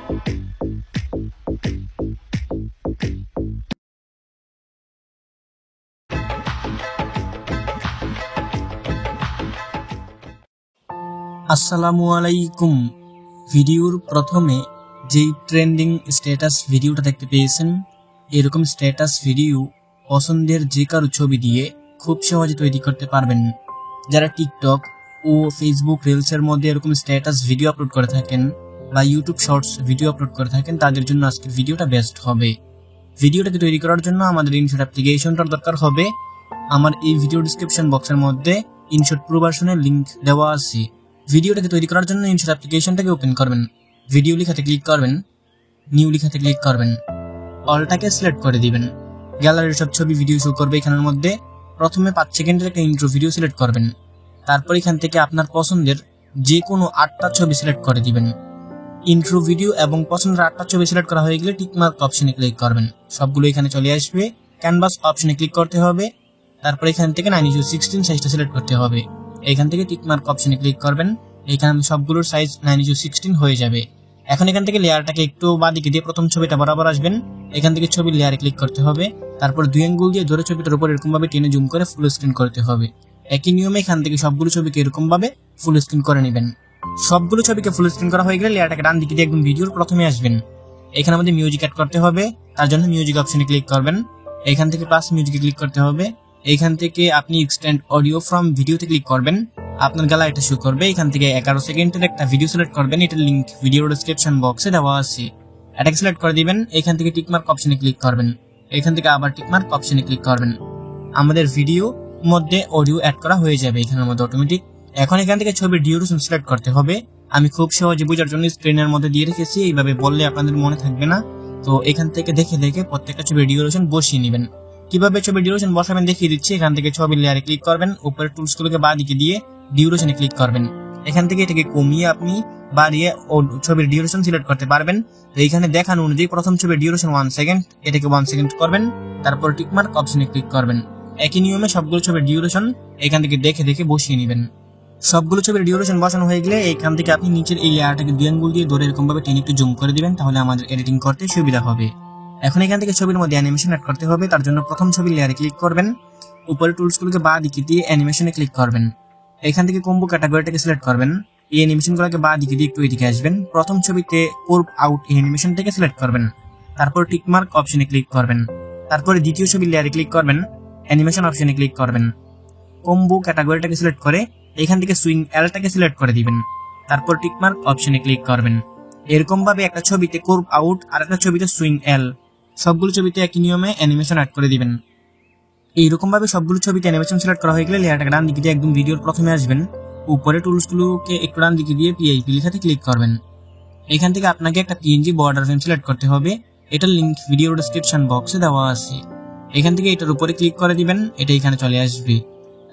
আসসালামু আলাইকুম। ভিডিওর প্রথমে যেই ট্রেন্ডিং স্ট্যাটাস ভিডিওটা দেখতে পেয়েছেন, এরকম স্ট্যাটাস ভিডিও পছন্দের যে কারো ছবি দিয়ে খুব সহজে তৈরি করতে পারবেন। যারা টিকটক ও ফেসবুক রিলসের মধ্যে এরকম স্ট্যাটাস ভিডিও আপলোড করে থাকেন বা ইউটিউব শর্টস ভিডিও আপলোড করে থাকেন, তাদের জন্য আজকের ভিডিওটা বেস্ট হবে। ভিডিওটাকে তৈরি করার জন্য আমাদের ইনশট অ্যাপ্লিকেশনটার দরকার হবে। আমার এই ভিডিও ডিসক্রিপশন বক্সের মধ্যে ইনশট প্রো ভার্সনের লিংক দেওয়া আছে। ভিডিওটাকে তৈরি করার জন্য ইনশট অ্যাপ্লিকেশনটাকে ওপেন করবেন, ভিডিও লেখাতে ক্লিক করবেন, নিউ লেখাতে ক্লিক করবেন, অলটাকে সিলেক্ট করে দিবেন। গ্যালারির সব ছবি ভিডিও শো করবে। এখানের মধ্যে প্রথমে 5 সেকেন্ডের একটা ইন্ট্রো ভিডিও সিলেক্ট করবেন। তারপর এখান থেকে আপনার পছন্দের যে কোনো 8টা ছবি সিলেক্ট করে দিবেন। ইন্ট্রো ভিডিও এবং পছন্দের 8টা ছবি সিলেক্ট করা হয়ে গেলে টিকমার্ক অপশনে ক্লিক করবেন। সবগুলো এখানে চলে আসবে। ক্যানভাস অপশনে ক্লিক করতে হবে। তারপর এখান থেকে 9:16 সাইজটা সিলেক্ট করতে হবে। এখান থেকে টিকমার্ক অপশনে ক্লিক করবেন। এখানে সবগুলোর সাইজ 9:16 হয়ে যাবে। এখন এখান থেকে লেয়ারটাকে একটু বাঁদিকে দিয়ে প্রথম ছবিটা বরাবর আসবেন। এখান থেকে ছবির লেয়ারে ক্লিক করতে হবে। তারপর 2 আঙ্গুল দিয়ে ধরে ছবিটার উপর এরকম ভাবে টেনে জুম করে ফুল স্ক্রিন করতে হবে। একই নিয়মে এখান থেকে সবগুলো ছবিকে এরকম ভাবে ফুল স্ক্রিন করে নেবেন। সবগুলো ছবিকে ফুল স্ক্রিন করা হয়ে গেলে লেয়ারটাকে ডান দিকে দিয়ে একদম ভিডিওর প্রথমে আসবেন। এখানে আমাদের মিউজিক অ্যাড করতে হবে। তার জন্য মিউজিক অপশনে ক্লিক করবেন। এখান থেকে প্লাস মিউজিকে ক্লিক করতে হবে। এখান থেকে আপনি এক্সটেন্ড অডিও ফ্রম ভিডিওতে ক্লিক করবেন। আপনার গ্যালারিটা শো করবে। এখান থেকে 11 সেকেন্ডের একটা ভিডিও সিলেক্ট করবেন। এটার লিংক ভিডিও ডেসক্রিপশন বক্সে দেওয়া আছে। এটাকে সিলেক্ট করে দিবেন। এখান থেকে টিকমার্ক অপশনে ক্লিক করবেন। এখান থেকে আবার টিকমার্ক অপশনে ক্লিক করবেন। আমাদের ভিডিও মধ্যে অডিও অ্যাড করা হয়ে যাবে এখানের মধ্যে অটোমেটিক। এখন এখান থেকে ছবির ডিউরেশন সিলেক্ট করতে হবে। আমি খুব সহজে বোঝার জন্য স্ক্রিনের মধ্যে দিয়ে রেখেছি, এইভাবে বললে আপনাদের মনে থাকবে না। তো এখান থেকে দেখে দেখে প্রত্যেকটা ছবির ডিউরেশন বসিয়ে নেবেন। কিভাবে ছবির ডিউরেশন বসাবেন দেখিয়ে দিচ্ছি। এখান থেকে ছবির লেয়ারে ক্লিক করবেন। উপরে টুলসগুলোকে বাঁদিকে দিয়ে ডিউরেশনে ক্লিক করবেন। এখান থেকে এটাকে কমিয়ে আপনি বাড়িয়ে ছবির ডিউরেশন সিলেক্ট করতে পারবেন। তো এইখানে দেখানো অনুযায়ী প্রথম ছবির ডিউরেশন 1 সেকেন্ড, এটাকে 1 সেকেন্ড করবেন। তারপর টিকমার্ক অপশনে ক্লিক করবেন। একই নিয়মে সবগুলো ছবির ডিউরেশন এখান থেকে দেখে দেখে বসিয়ে নেবেন। সবগুলো ছবির ডিউরেশন বসানো হয়ে গেলে এখান থেকে আপনি নিচের এই লেয়ারটাকে 2 আঙ্গুল দিয়ে ধরে এরকম ভাবে টেনে একটু জুম করে দিবেন, তাহলে আমাদের এডিটিং করতে সুবিধা হবে। এখন এখান থেকে ছবির মধ্যে অ্যানিমেশন অ্যাড করতে হবে। তার জন্য প্রথম ছবির লেয়ারে ক্লিক করবেন। উপরে টুলসগুলোকে বাঁদিকে দিয়ে অ্যানিমেশনে ক্লিক করবেন। এখান থেকে কম্বো ক্যাটাগরিটাকে সিলেক্ট করবেন। এই অ্যানিমেশনগুলোকে বাঁদিকে দিয়ে একটু এদিকে আসবেন। প্রথম ছবিতে কোর্ভ আউট এই অ্যানিমেশনটাকে সিলেক্ট করবেন। তারপর টিকমার্ক অপশনে ক্লিক করবেন। তারপরে দ্বিতীয় ছবির লেয়ারে ক্লিক করবেন। অ্যানিমেশন অপশনে ক্লিক করবেন। কম্বো ক্যাটাগরিটাকে সিলেক্ট করে এখান থেকে সুইং এলটাকে সিলেক্ট করে দিবেন। তারপর টিকমার্ক অপশনে ক্লিক করবেন। এরকম ভাবে একটা ছবিতে কোর্ভ আউট আর একটা ছবিতে সুইং এল, সবগুলো ছবিতে একই নিয়মে অ্যানিমেশন অ্যাড করে দিবেন। এইরকম ভাবে সবগুলো ছবিতে অ্যানিমেশন সিলেক্ট করা হয়ে গেলে লেয়ারটাকে ডান দিকে দিয়ে একদম ভিডিওর প্রথমে আসবেন। উপরে টুলসগুলোকে একটু ডান দিকে দিয়ে পিআইপি লেখাতে ক্লিক করবেন। এখান থেকে আপনাকে একটা পিএনজি বর্ডার ফ্রেম সিলেক্ট করতে হবে। এটার লিংক ভিডিও ডেসক্রিপশন বক্সে দেওয়া আছে। এখান থেকে এটার উপরে ক্লিক করে দিবেন, এটা এখানে চলে আসবে।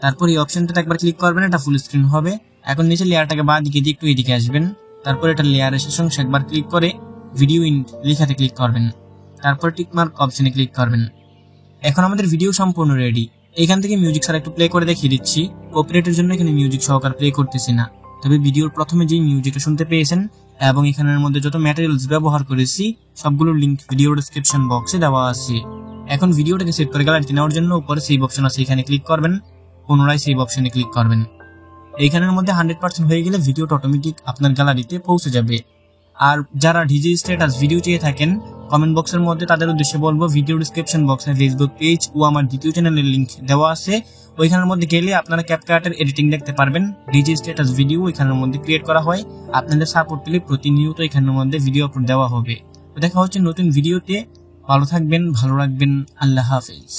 তারপর এই অপশনটাতে একবার ক্লিক করবেন, এটা ফুল স্ক্রিন হবে। এখন নিচে লেয়ারটাকে বাঁ দিকে দিয়ে একটু এদিকে আসবেন। তারপর এটা লেয়ারের শেষ অংশে একবার ক্লিক করে ভিডিও ইন লেখাতে ক্লিক করবেন। তারপর টিকমার্ক অপশনে ক্লিক করবেন। এখন আমাদের ভিডিও সম্পূর্ণ রেডি। এখান থেকে মিউজিক ছাড়া একটু প্লে করে দেখিয়ে দিচ্ছি। কপিরাইটের জন্য এখানে মিউজিক সহকার প্লে করতেছি না, তবে ভিডিওর প্রথমে যেই মিউজিকটা শুনতে পেয়েছেন এবং এখানের মধ্যে যত ম্যাটেরিয়ালস ব্যবহার করেছি সবগুলোর লিংক ভিডিও ডেসক্রিপশন বক্সে দেওয়া আছে। এখন ভিডিওটাকে সেভ করে গ্যালারিতে নেওয়ার জন্য উপরে সেভ অপশন আছে, এখানে ক্লিক করবেন। পুনরায় সেভ অপশনে ক্লিক করবেন। এইখানের মধ্যে 100% হয়ে গেলে ভিডিওটা অটোমেটিক আপনার গ্যালারিতে পৌঁছে যাবে। আর যারা ডিজি স্ট্যাটাস ভিডিও চেয়ে থাকেন কমেন্ট বক্সের মধ্যে, তাদের উদ্দেশ্যে বলবো ভিডিও ডেসক্রিপশন বক্সে ফেসবুক পেজ ও আমার দ্বিতীয় চ্যানেলের লিংক দেওয়া আছে। ওইখানের মধ্যে গেলে আপনারা ক্যাপকাটের এডিটিং দেখতে পারবেন। ডিজি স্ট্যাটাস ভিডিও ওইখানের মধ্যে ক্রিয়েট করা হয়। আপনাদের সাপোর্ট পেলে প্রতিনিয়ত এখানের মধ্যে ভিডিও আপলোড দেওয়া হবে। দেখা হচ্ছে নতুন ভিডিওতে। ভালো থাকবেন, ভালো রাখবেন। আল্লাহ হাফেজ।